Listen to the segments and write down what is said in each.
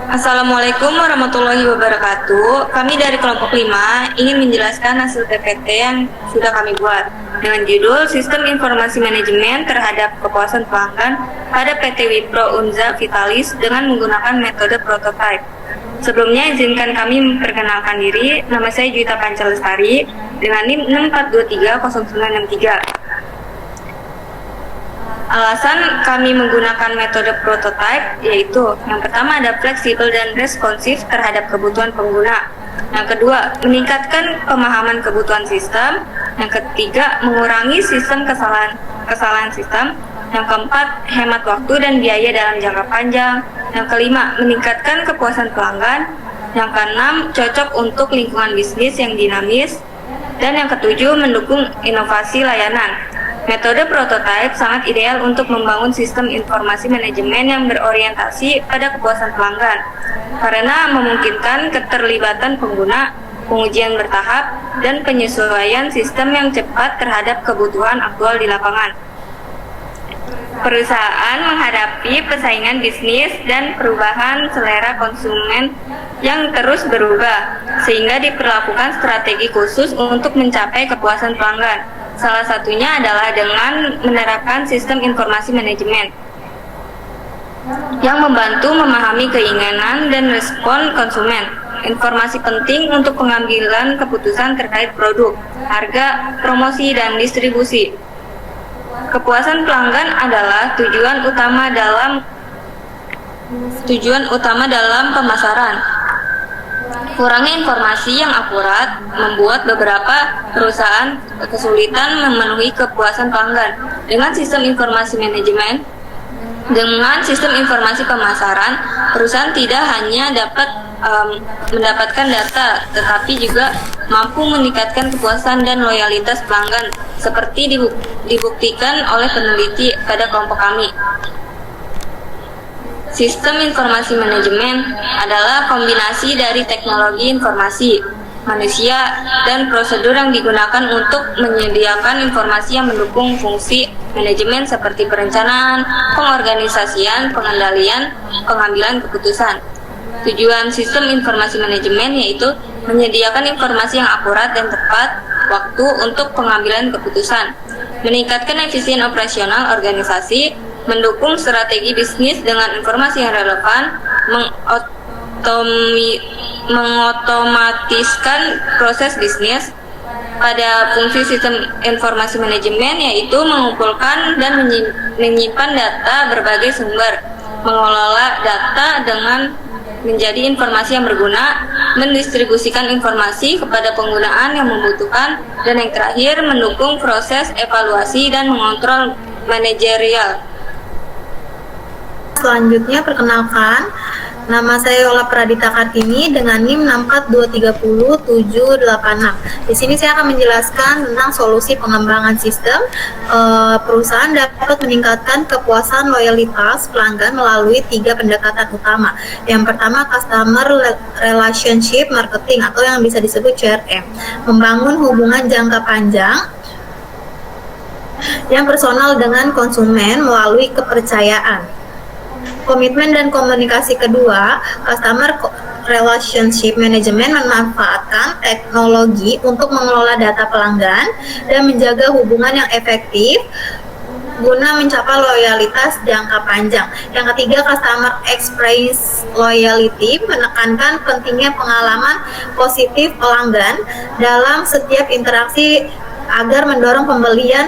Assalamualaikum warahmatullahi wabarakatuh. Kami dari kelompok 5 ingin menjelaskan hasil PPT yang sudah kami buat dengan judul Sistem Informasi Manajemen terhadap Kepuasan Pelanggan pada PT Wipro Unza Vitalis dengan menggunakan metode prototype. Sebelumnya izinkan kami memperkenalkan diri. Nama saya Juwita Pancalestari dengan NIM 64230963. Alasan kami menggunakan metode prototype yaitu yang pertama ada fleksibel dan responsif terhadap kebutuhan pengguna. Yang kedua, meningkatkan pemahaman kebutuhan sistem. Yang ketiga, mengurangi kesalahan sistem. Yang keempat, hemat waktu dan biaya dalam jangka panjang. Yang kelima, meningkatkan kepuasan pelanggan. Yang keenam, cocok untuk lingkungan bisnis yang dinamis. Dan yang ketujuh, mendukung inovasi layanan. Metode prototype sangat ideal untuk membangun sistem informasi manajemen yang berorientasi pada kepuasan pelanggan, karena memungkinkan keterlibatan pengguna, pengujian bertahap, dan penyesuaian sistem yang cepat terhadap kebutuhan aktual di lapangan. Perusahaan menghadapi persaingan bisnis dan perubahan selera konsumen yang terus berubah, sehingga diperlakukan strategi khusus untuk mencapai kepuasan pelanggan. Salah satunya adalah dengan menerapkan sistem informasi manajemen yang membantu memahami keinginan dan respon konsumen. Informasi penting untuk pengambilan keputusan terkait produk, harga, promosi, dan distribusi. Kepuasan pelanggan adalah tujuan utama dalam pemasaran. Kurangnya informasi yang akurat membuat beberapa perusahaan kesulitan memenuhi kepuasan pelanggan. Dengan sistem informasi pemasaran, perusahaan tidak hanya dapat mendapatkan data, tetapi juga mampu meningkatkan kepuasan dan loyalitas pelanggan, seperti dibuktikan oleh peneliti pada kelompok kami. Sistem informasi manajemen adalah kombinasi dari teknologi informasi, manusia, dan prosedur yang digunakan untuk menyediakan informasi yang mendukung fungsi manajemen seperti perencanaan, pengorganisasian, pengendalian, pengambilan keputusan. Tujuan sistem informasi manajemen yaitu menyediakan informasi yang akurat dan tepat waktu untuk pengambilan keputusan, meningkatkan efisien operasional organisasi, mendukung strategi bisnis dengan informasi yang relevan, mengotomatiskan proses bisnis. Pada fungsi sistem informasi manajemen yaitu mengumpulkan dan menyimpan data berbagai sumber, mengelola data dengan menjadi informasi yang berguna, mendistribusikan informasi kepada penggunaan yang membutuhkan, dan yang terakhir mendukung proses evaluasi dan mengontrol manajerial. Selanjutnya perkenalkan, nama saya Yola Pradita Kartini dengan NIM 64230786. Di sini saya akan menjelaskan tentang solusi pengembangan sistem. Perusahaan dapat meningkatkan kepuasan loyalitas pelanggan melalui 3 pendekatan utama. Yang pertama, Customer Relationship Marketing atau yang bisa disebut CRM. Membangun hubungan jangka panjang yang personal dengan konsumen melalui kepercayaan. Komitmen dan komunikasi kedua, Customer Relationship Management memanfaatkan teknologi untuk mengelola data pelanggan dan menjaga hubungan yang efektif guna mencapai loyalitas jangka panjang. Yang ketiga, Customer Experience Loyalty menekankan pentingnya pengalaman positif pelanggan dalam setiap interaksi agar mendorong pembelian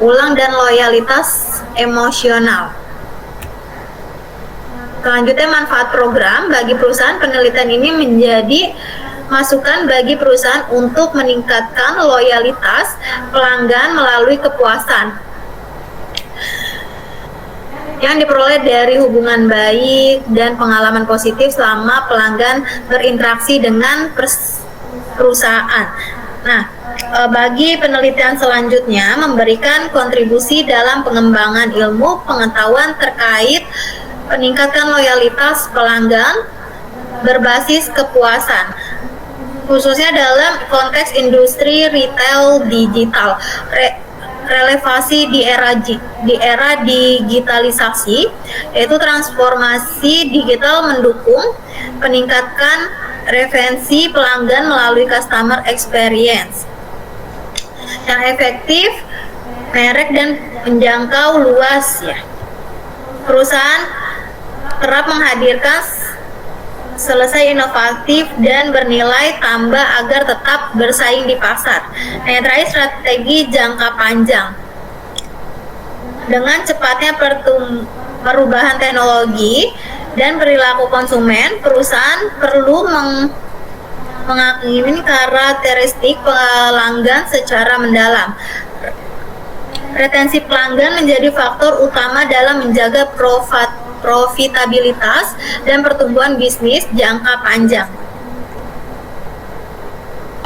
ulang dan loyalitas emosional. Selanjutnya, manfaat program bagi perusahaan. Penelitian ini menjadi masukan bagi perusahaan untuk meningkatkan loyalitas pelanggan melalui kepuasan yang diperoleh dari hubungan baik dan pengalaman positif selama pelanggan berinteraksi dengan perusahaan. Nah, bagi penelitian selanjutnya memberikan kontribusi dalam pengembangan ilmu pengetahuan terkait peningkatan loyalitas pelanggan berbasis kepuasan, khususnya dalam konteks industri retail digital. relevasi di era digitalisasi, yaitu transformasi digital mendukung peningkatan referensi pelanggan melalui customer experience yang efektif, merek dan menjangkau luas ya. Perusahaan kerap menghadirkan selesai inovatif dan bernilai tambah agar tetap bersaing di pasar. Yang terakhir, strategi jangka panjang. Dengan cepatnya perubahan teknologi dan perilaku konsumen, perusahaan perlu mengakini karakteristik pelanggan secara mendalam. Retensi pelanggan menjadi faktor utama dalam menjaga profitabilitas dan pertumbuhan bisnis jangka panjang.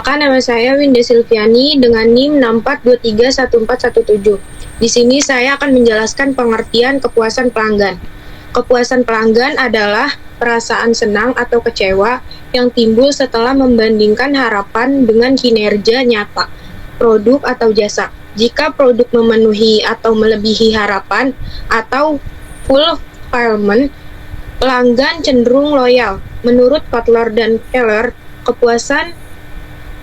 Nama saya Winda Silviani dengan NIM 64231417. Di sini saya akan menjelaskan pengertian kepuasan pelanggan. Kepuasan pelanggan adalah perasaan senang atau kecewa yang timbul setelah membandingkan harapan dengan kinerja nyata, produk atau jasa. Jika produk memenuhi atau melebihi harapan atau fulfillment, pelanggan cenderung loyal. Menurut Kotler dan Keller, kepuasan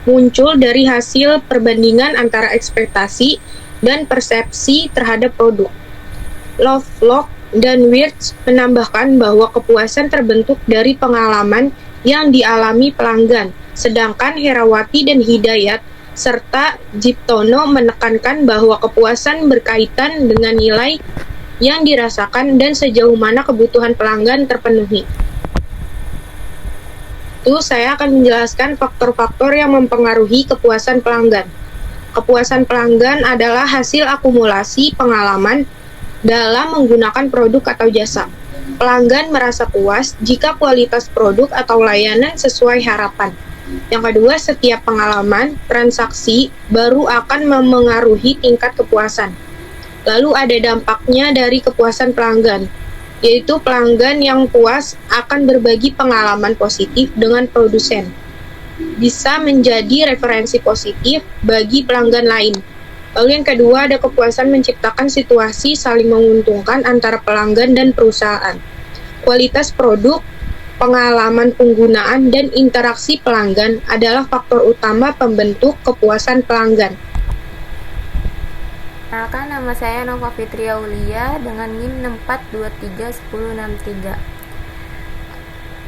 muncul dari hasil perbandingan antara ekspektasi dan persepsi terhadap produk. Lovelock dan Wirtz menambahkan bahwa kepuasan terbentuk dari pengalaman yang dialami pelanggan, sedangkan Herawati dan Hidayat serta Jiptono menekankan bahwa kepuasan berkaitan dengan nilai yang dirasakan dan sejauh mana kebutuhan pelanggan terpenuhi. Itu saya akan menjelaskan faktor-faktor yang mempengaruhi kepuasan pelanggan. Kepuasan pelanggan adalah hasil akumulasi pengalaman dalam menggunakan produk atau jasa. Pelanggan merasa puas jika kualitas produk atau layanan sesuai harapan. Yang kedua, setiap pengalaman transaksi baru akan memengaruhi tingkat kepuasan. Lalu ada dampaknya dari kepuasan pelanggan, yaitu pelanggan yang puas akan berbagi pengalaman positif dengan produsen. Bisa menjadi referensi positif bagi pelanggan lain. Lalu yang kedua, ada kepuasan menciptakan situasi saling menguntungkan antara pelanggan dan perusahaan. Kualitas produk, pengalaman penggunaan, dan interaksi pelanggan adalah faktor utama pembentuk kepuasan pelanggan. Perkenalkan, nama saya Nova Fitri Aulia dengan NIM 64231063.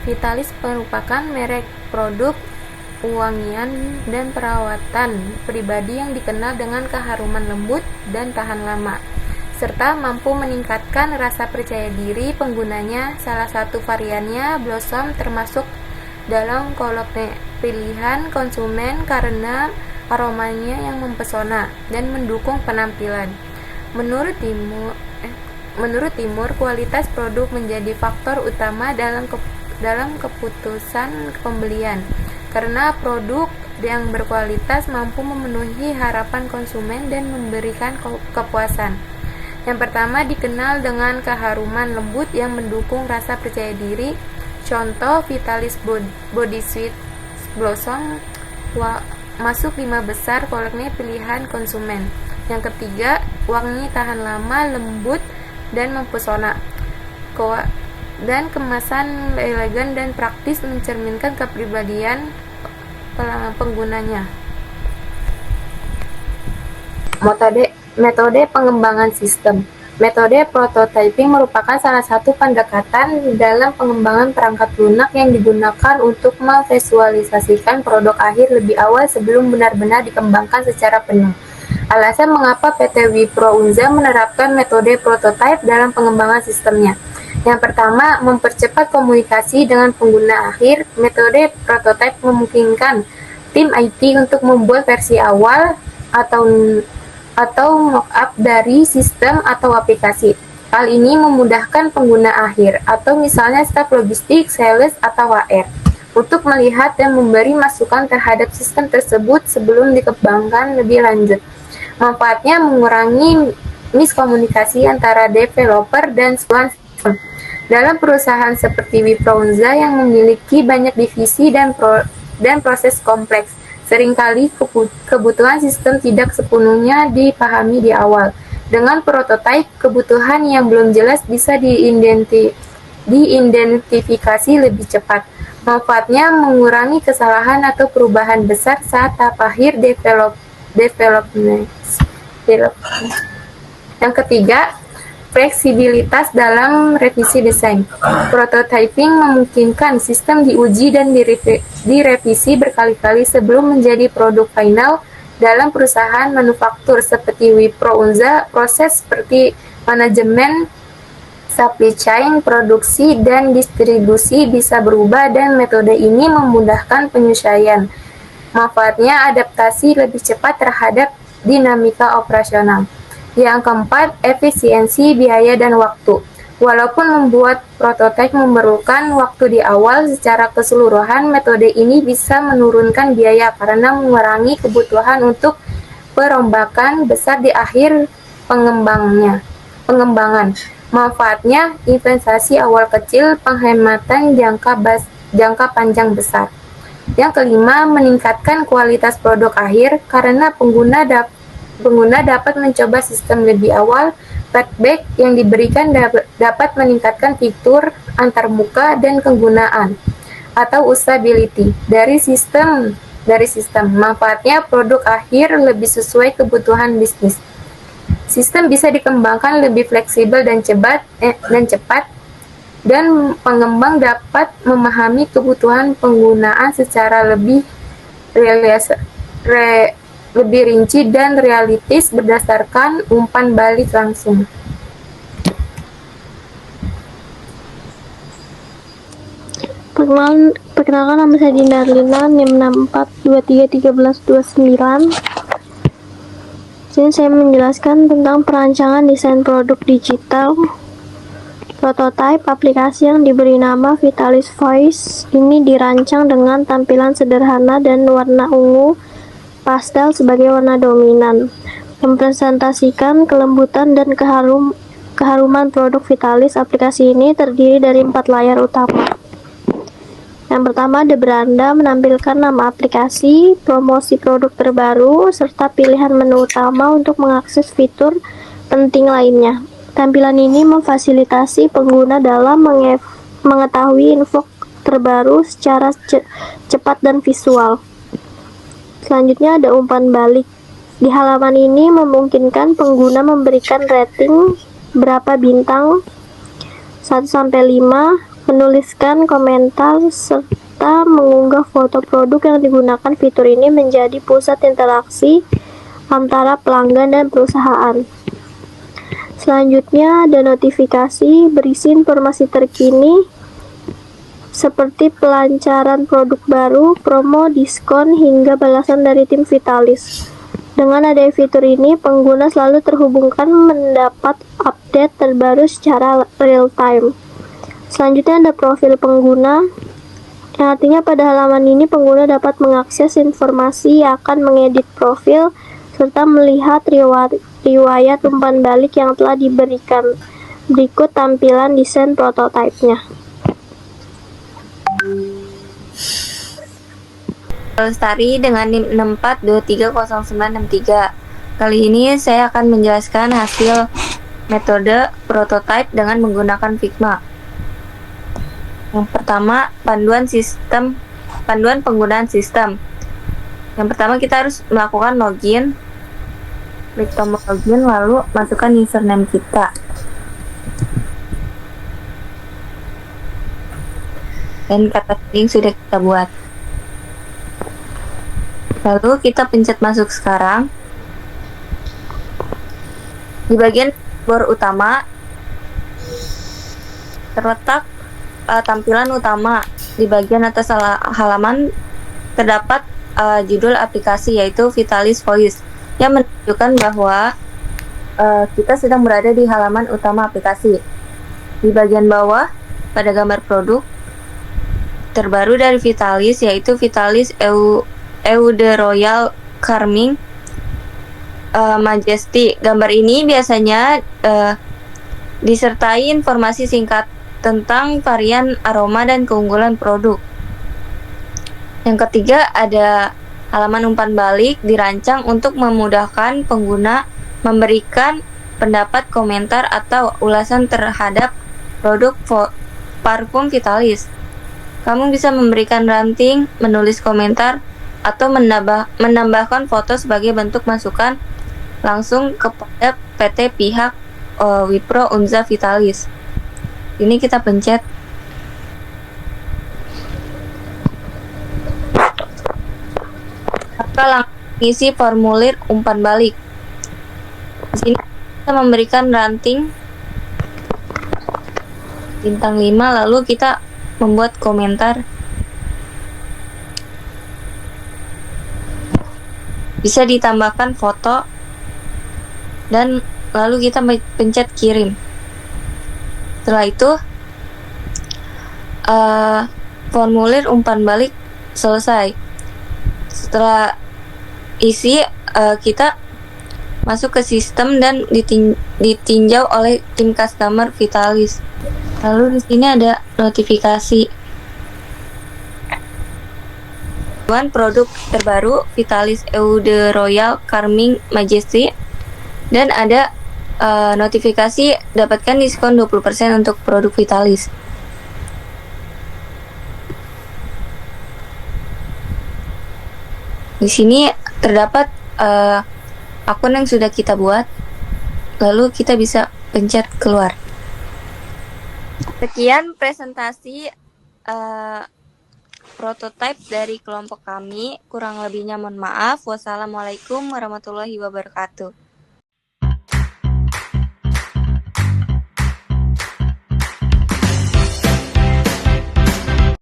Vitalis merupakan merek produk wangian dan perawatan pribadi yang dikenal dengan keharuman lembut dan tahan lama, serta mampu meningkatkan rasa percaya diri penggunanya. Salah satu variannya Blossom termasuk dalam kolektif pilihan konsumen karena aromanya yang mempesona dan mendukung penampilan. Menurut Timur, kualitas produk menjadi faktor utama dalam keputusan pembelian, karena produk yang berkualitas mampu memenuhi harapan konsumen dan memberikan kepuasan. Yang pertama dikenal dengan keharuman lembut yang mendukung rasa percaya diri. Contoh, Vitalis Body Sweet Blossom masuk 5 besar kolektif pilihan konsumen. Yang ketiga, wangi tahan lama, lembut, dan mempesona. Dan kemasan elegan dan praktis mencerminkan kepribadian penggunanya. Metode pengembangan sistem. Metode prototyping merupakan salah satu pendekatan dalam pengembangan perangkat lunak yang digunakan untuk memvisualisasikan produk akhir lebih awal sebelum benar-benar dikembangkan secara penuh. Alasan mengapa PT Wipro Unza menerapkan metode prototype dalam pengembangan sistemnya. Yang pertama, mempercepat komunikasi dengan pengguna akhir. Metode prototype memungkinkan tim IT untuk membuat versi awal atau mock-up dari sistem atau aplikasi. Hal ini memudahkan pengguna akhir, atau misalnya staf logistik, sales, atau HR, untuk melihat dan memberi masukan terhadap sistem tersebut sebelum dikembangkan lebih lanjut. Manfaatnya mengurangi miskomunikasi antara developer dan sebuah sistem. Dalam perusahaan seperti Wipro Unza yang memiliki banyak divisi dan proses kompleks, Seringkali kebutuhan sistem tidak sepenuhnya dipahami di awal. Dengan prototipe, kebutuhan yang belum jelas bisa diidentifikasi lebih cepat. Manfaatnya mengurangi kesalahan atau perubahan besar saat tahap akhir development. Yang ketiga, fleksibilitas dalam revisi desain. Prototyping memungkinkan sistem diuji dan direvisi berkali-kali sebelum menjadi produk final. Dalam perusahaan manufaktur seperti Wipro Unza, proses seperti manajemen supply chain, produksi, dan distribusi bisa berubah dan metode ini memudahkan penyesuaian. Manfaatnya adaptasi lebih cepat terhadap dinamika operasional. Yang keempat, efisiensi biaya dan waktu. Walaupun membuat prototipe memerlukan waktu di awal, secara keseluruhan metode ini bisa menurunkan biaya karena mengurangi kebutuhan untuk perombakan besar di akhir pengembangan. Manfaatnya, investasi awal kecil, penghematan jangka panjang besar. Yang kelima, meningkatkan kualitas produk akhir karena pengguna dapat mencoba sistem lebih awal. Feedback yang diberikan dapat meningkatkan fitur antarmuka dan kegunaan atau usability dari sistem. Manfaatnya, produk akhir lebih sesuai kebutuhan bisnis. Sistem bisa dikembangkan lebih fleksibel dan cepat, dan pengembang dapat memahami kebutuhan penggunaan secara lebih rinci dan realistis berdasarkan umpan balik langsung. Perkenalkan, nama saya Dinda Arlina, NIM 64231329. Sini saya menjelaskan tentang perancangan desain produk digital. Prototipe aplikasi yang diberi nama Vitalis Voice ini dirancang dengan tampilan sederhana dan warna ungu pastel sebagai warna dominan, mempresentasikan kelembutan dan keharuman produk Vitalis. Aplikasi ini terdiri dari 4 layar utama. Yang pertama, The Beranda menampilkan nama aplikasi, promosi produk terbaru, serta pilihan menu utama untuk mengakses fitur penting lainnya. Tampilan ini memfasilitasi pengguna dalam mengetahui info terbaru secara cepat dan visual. Selanjutnya ada umpan balik. Di halaman ini memungkinkan pengguna memberikan rating berapa bintang 1-5, menuliskan komentar, serta mengunggah foto produk yang digunakan. Fitur ini menjadi pusat interaksi antara pelanggan dan perusahaan. Selanjutnya ada notifikasi berisi informasi terkini seperti pelancaran produk baru, promo, diskon, hingga balasan dari tim Vitalis. Dengan adanya fitur ini, pengguna selalu terhubungkan mendapat update terbaru secara real time. Selanjutnya ada profil pengguna, yang artinya pada halaman ini pengguna dapat mengakses informasi, akan mengedit profil, serta melihat riwayat umpan balik yang telah diberikan. Berikut tampilan desain prototipenya. Lestari dengan NIM 64230963. Kali ini saya akan menjelaskan hasil metode prototype dengan menggunakan Figma. Yang pertama, panduan penggunaan sistem. Yang pertama, kita harus melakukan login. Klik tombol login, lalu masukkan username kita. Dan kata setting sudah kita buat. Lalu kita pencet masuk sekarang. Di bagian bar utama terletak tampilan utama. Di bagian atas halaman terdapat judul aplikasi, yaitu Vitalis Voice, yang menunjukkan bahwa kita sedang berada di halaman utama aplikasi. Di bagian bawah pada gambar produk terbaru dari Vitalis, yaitu Vitalis Eau de Royal Calming Majesty. Gambar ini biasanya disertai informasi singkat tentang varian aroma dan keunggulan produk. Yang ketiga ada Halaman umpan balik dirancang untuk memudahkan pengguna memberikan pendapat, komentar, atau ulasan terhadap produk parfum Vitalis. Kamu bisa memberikan ranting, menulis komentar, atau menambahkan foto sebagai bentuk masukan langsung kepada PT pihak Wipro Unza Vitalis. Ini kita pencet. Maka langsung isi formulir umpan balik. Di sini kita memberikan ranting bintang 5, lalu kita membuat komentar. Bisa ditambahkan foto dan lalu kita pencet kirim. Setelah itu formulir umpan balik selesai. Setelah isi, kita masuk ke sistem dan ditinjau oleh tim customer Vitalis. Lalu di sini ada notifikasi produk terbaru Vitalis Eau de Royal Calming Majesty, dan ada notifikasi dapatkan diskon 20% untuk produk Vitalis. Di sini terdapat akun yang sudah kita buat, lalu kita bisa pencet keluar. Sekian presentasi prototipe dari kelompok kami. Kurang lebihnya mohon maaf. Wassalamualaikum warahmatullahi wabarakatuh.